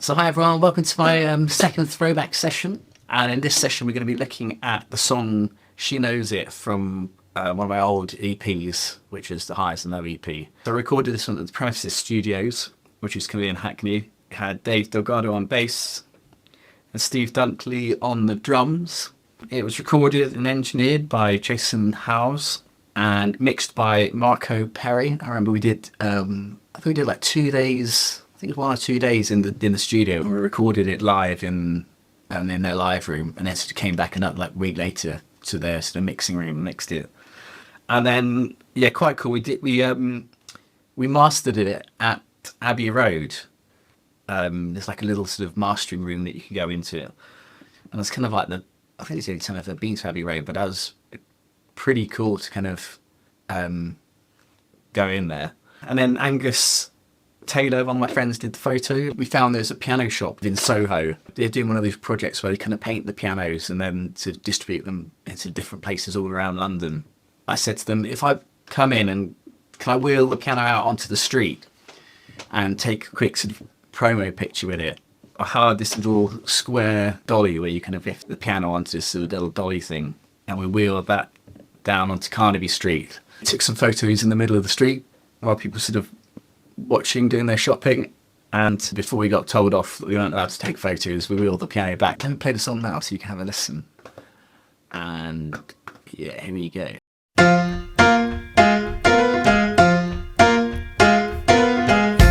So hi everyone, welcome to my second throwback session. And in this session we're going to be looking at the song She Knows It from one of my old EPs, which is the Highs and Low EP. So I recorded this one at the Premises Studios, which is going to be in Hackney. It had Dave Delgado on bass and Steve Dunkley on the drums. It was recorded and engineered by Jason Howes and mixed by Marco Perry. I remember we did, I think we did like 2 days, I think it was 1 or 2 days in the studio, and we recorded it live in their live room, and then sort of came back and up like a week later to their sort of mixing room and mixed it. And then yeah, quite cool. We mastered it at Abbey Road. There's like a little sort of mastering room that you can go into, and it's kind of like I think it's the only time I've ever been to Abbey Road, but that was pretty cool to kind of go in there. And then Angus Taylor, one of my friends, did the photo. We found there's a piano shop in Soho. They're doing one of these projects where they kind of paint the pianos and then to distribute them into different places all around London. I said to them, if I come in and can I wheel the piano out onto the street and take a quick sort of promo picture with it? I hired this little square dolly where you kind of lift the piano onto this sort of little dolly thing, and we wheeled that down onto Carnaby Street. Took some photos in the middle of the street while people sort of watching, doing their shopping, and before we got told off that we weren't allowed to take photos, we wheeled the piano back. Let me play the song now so you can have a listen. And yeah, here we go.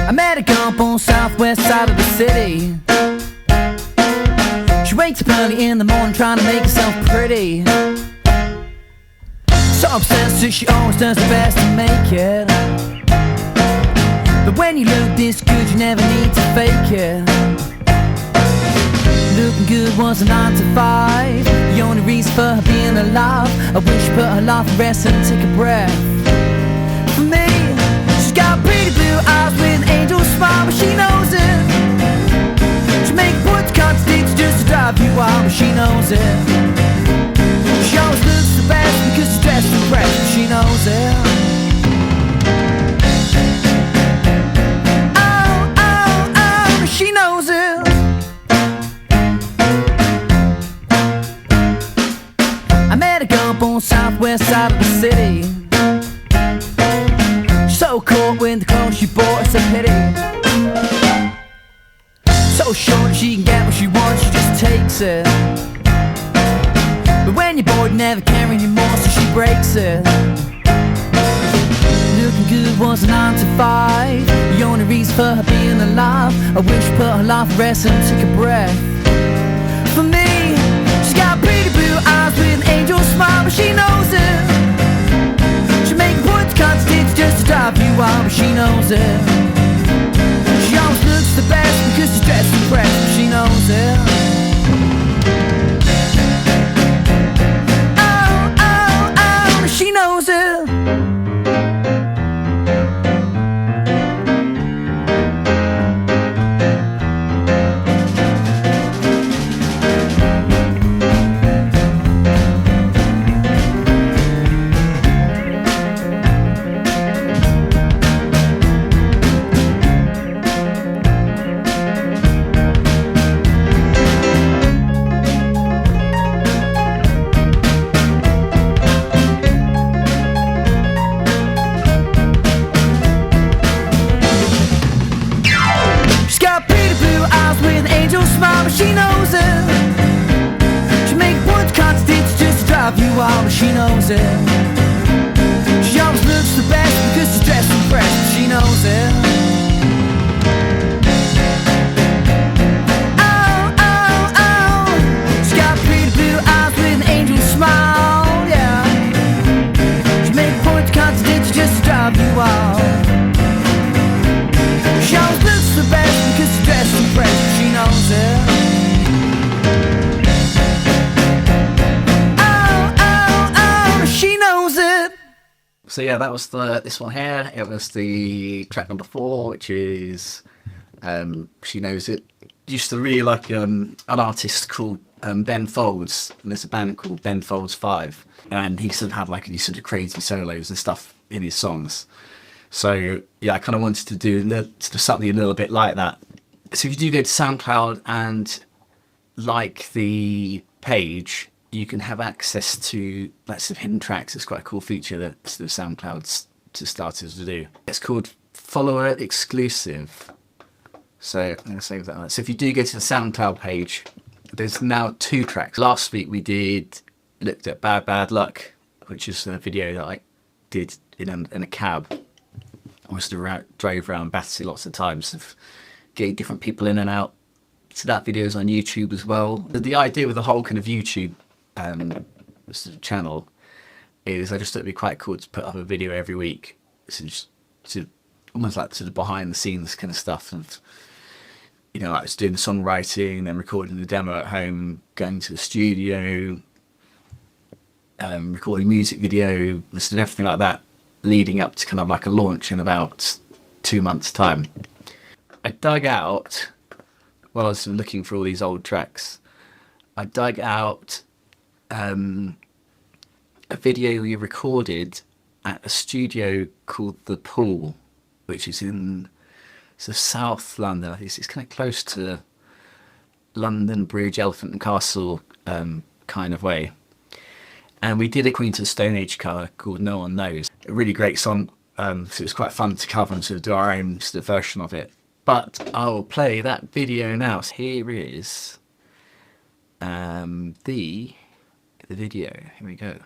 I met a girl on southwest side of the city. She wakes up early in the morning trying to make herself pretty. So obsessed that she always does her best to make it. But when you look this good, you never need to fake it. Looking good was a 9 to 5, the only reason for her being alive. I wish she put her life to rest and take a breath. For me, she's got pretty blue eyes with an angel smile, but she knows it. She makes words contradict just to drive you wild, but she knows it. She always looks the best because she's dressed in fresh, but she knows it. She knows it. I met a girl on southwest side of the city. She's so caught with the clothes she bought, it's a pity. So short she can get what she wants, she just takes it. But when you're bored, you never care anymore, so she breaks it. Looking good was a 9 to 5, the only reason for her being alive. I wish she put her life to rest and took a breath. For me, she's got pretty blue eyes with an angel smile, but she knows it. She makes words contradict just to drive you wild, but she knows it. She always looks the best because she's dressed in fresh, but she knows it. Oh, she knows it. She knows it. She makes words contradict just to drive you wild, but she knows it. She always looks the best because she's dressed in fresh, but she knows it. Oh, she's got pretty blue eyes with an angel smile, yeah. She makes words contradict just to drive you wild. She always looks the best because she's dressed in fresh, but she knows it. So yeah, that was this one here. It was the track number 4, which is She Knows It. Used to really like an artist called Ben Folds, and there's a band called Ben Folds 5, and he sort of had like these sort of crazy solos and stuff in his songs. So yeah, I kind of wanted to do sort of something a little bit like that So if you do go to SoundCloud and like the page, you can have access to lots of hidden tracks. It's quite a cool feature that the SoundCloud's to starters to do. It's called Follower Exclusive. So I'm going to save that. So if you do go to the SoundCloud page, there's now 2 tracks. Last week we looked at Bad Luck, which is a video that I did in a cab. I was drove around Battersea lots of times of getting different people in and out. So that video is on YouTube as well. The idea with the whole kind of YouTube channel is I just thought it'd be quite cool to put up a video every week. So just to almost like sort of behind the scenes kind of stuff. And you know, I was doing the songwriting, then recording the demo at home, going to the studio, recording music video, listening to everything like that, leading up to kind of like a launch in about 2 months' time. I dug out, while I was looking for all these old tracks, I dug out a video we recorded at a studio called The Pool, which is in South London. I think it's kind of close to London Bridge, Elephant and Castle kind of way. And we did a Queens of the Stone Age cover called No One Knows. A really great song, so it was quite fun to cover and sort of do our own sort of version of it. But I'll play that video now. So here is the video. Here we go.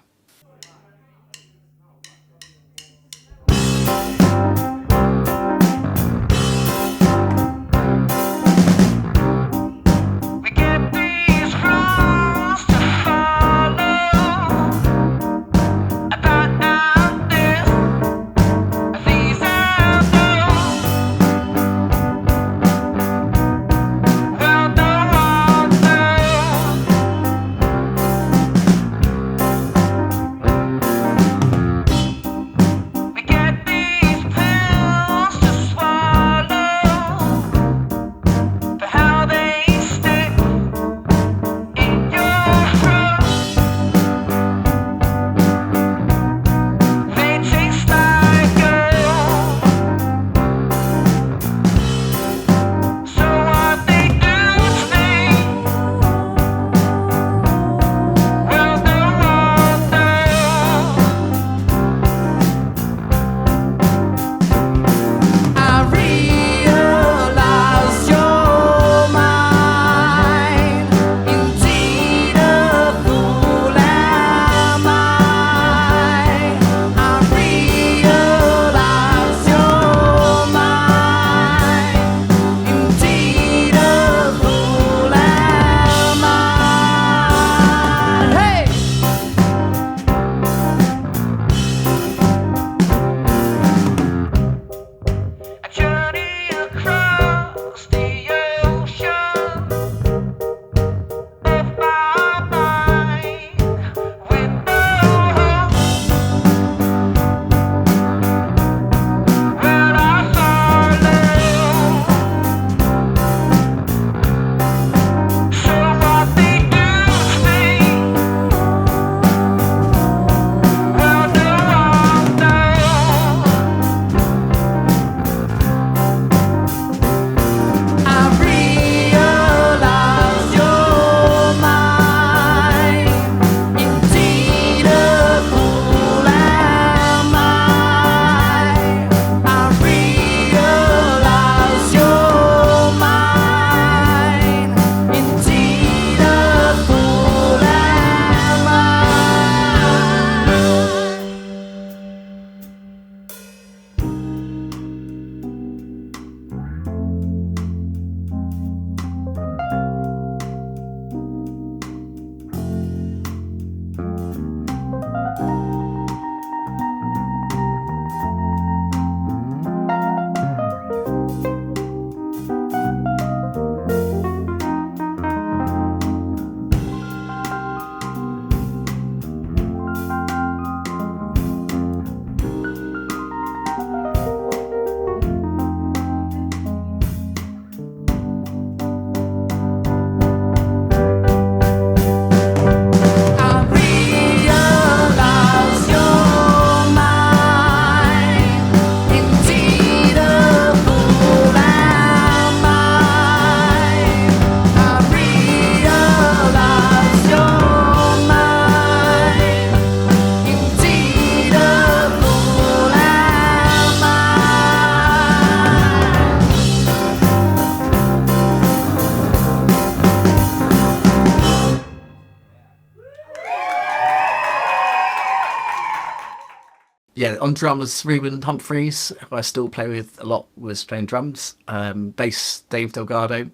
yeah, on drums, Reuben Humphries, who I still play with a lot, was playing drums. Bass, Dave Delgado.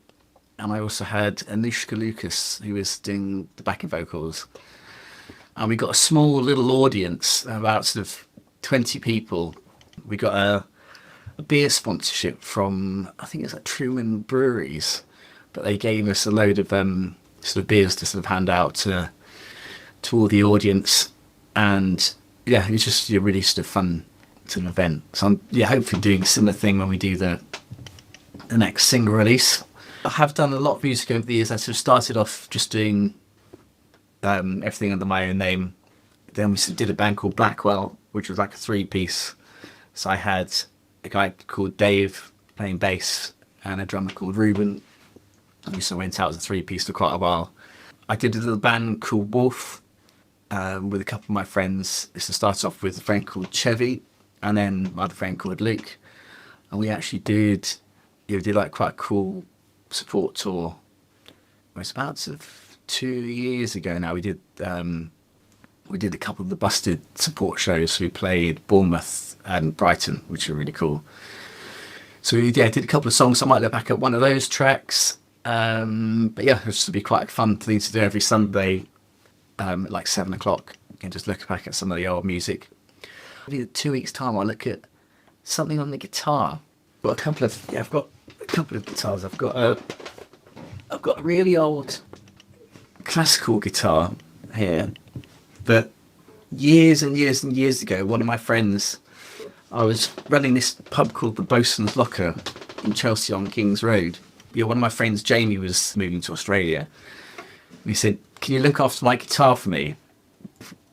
And I also had Anoushka Lucas, who was doing the backing vocals. And we got a small little audience, about sort of 20 people. We got a beer sponsorship from, I think it's like Truman Breweries. But they gave us a load of sort of beers to sort of hand out to all the audience. And yeah, it was just a really sort of fun sort of event. So I'm hopefully doing a similar thing when we do the next single release. I have done a lot of music over the years. I sort of started off just doing everything under my own name. Then we sort of did a band called Blackwell, which was like a 3-piece. So I had a guy called Dave playing bass and a drummer called Reuben. And we sort of went out as a 3-piece for quite a while. I did a little band called Wolf with a couple of my friends. This started off with a friend called Chevy and then my other friend called Luke. And we actually did like quite a cool support tour. It was about sort of 2 years ago now. We did a couple of the Busted support shows. We played Bournemouth and Brighton, which were really cool. So we did a couple of songs. I might look back at one of those tracks. But yeah, it used to be quite a fun thing to do every Sunday at like 7 o'clock. You can just look back at some of the old music. In 2 weeks' time, I'll look at something on the guitar. I've got a couple of guitars. I've got a really old classical guitar here that years and years and years ago, one of my friends, I was running this pub called the Bosun's Locker in Chelsea on King's Road. One of my friends, Jamie, was moving to Australia. He said, "Can you look after my guitar for me?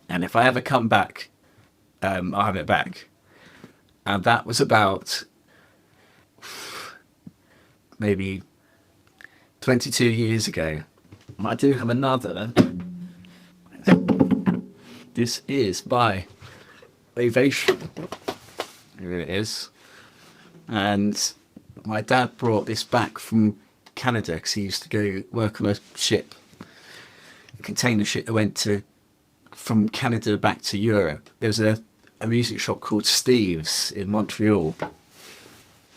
And if I ever come back, I'll have it back." And that was about maybe 22 years ago. I do have another. This is by Ovation. Here it is. And my dad brought this back from Canada because he used to go work on a ship, a container ship that went from Canada back to Europe. There was a music shop called Steve's in Montreal.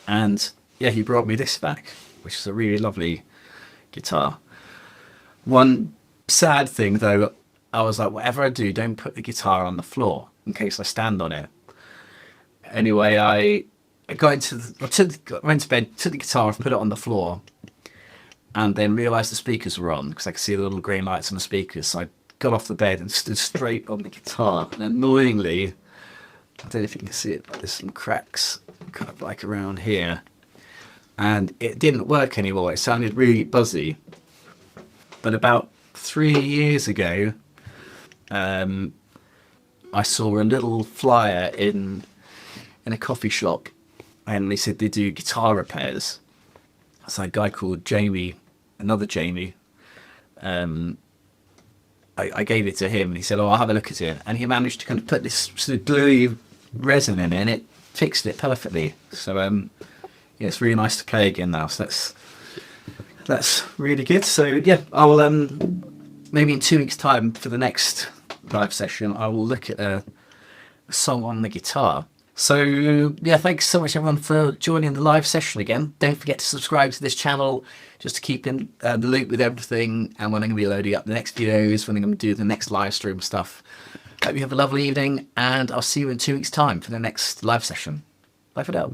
And yeah, he brought me this back, which is a really lovely guitar. One sad thing though, I was like, whatever I do, don't put the guitar on the floor in case I stand on it. Anyway, I went to bed, took the guitar off, put it on the floor, and then realised the speakers were on because I could see the little green lights on the speakers. So I got off the bed and stood straight on the guitar. And annoyingly, I don't know if you can see it, but there's some cracks kind of like around here. And it didn't work anymore. It sounded really buzzy. But about 3 years ago, I saw a little flyer in a coffee shop, and they said they do guitar repairs. So a guy called Jamie, another Jamie, I gave it to him, and he said, "Oh, I'll have a look at it." And he managed to kind of put this sort of gluey resin in it, and it fixed it perfectly. So yeah, it's really nice to play again now. So that's really good. So yeah, I will maybe in 2 weeks' time for the next live session, I will look at a song on the guitar. So yeah, thanks so much everyone for joining the live session again. Don't forget to subscribe to this channel just to keep in the loop with everything, and when I'm going to be loading up the next videos, when I'm going to do the next live stream stuff. Hope you have a lovely evening, and I'll see you in 2 weeks' time for the next live session. Bye for now.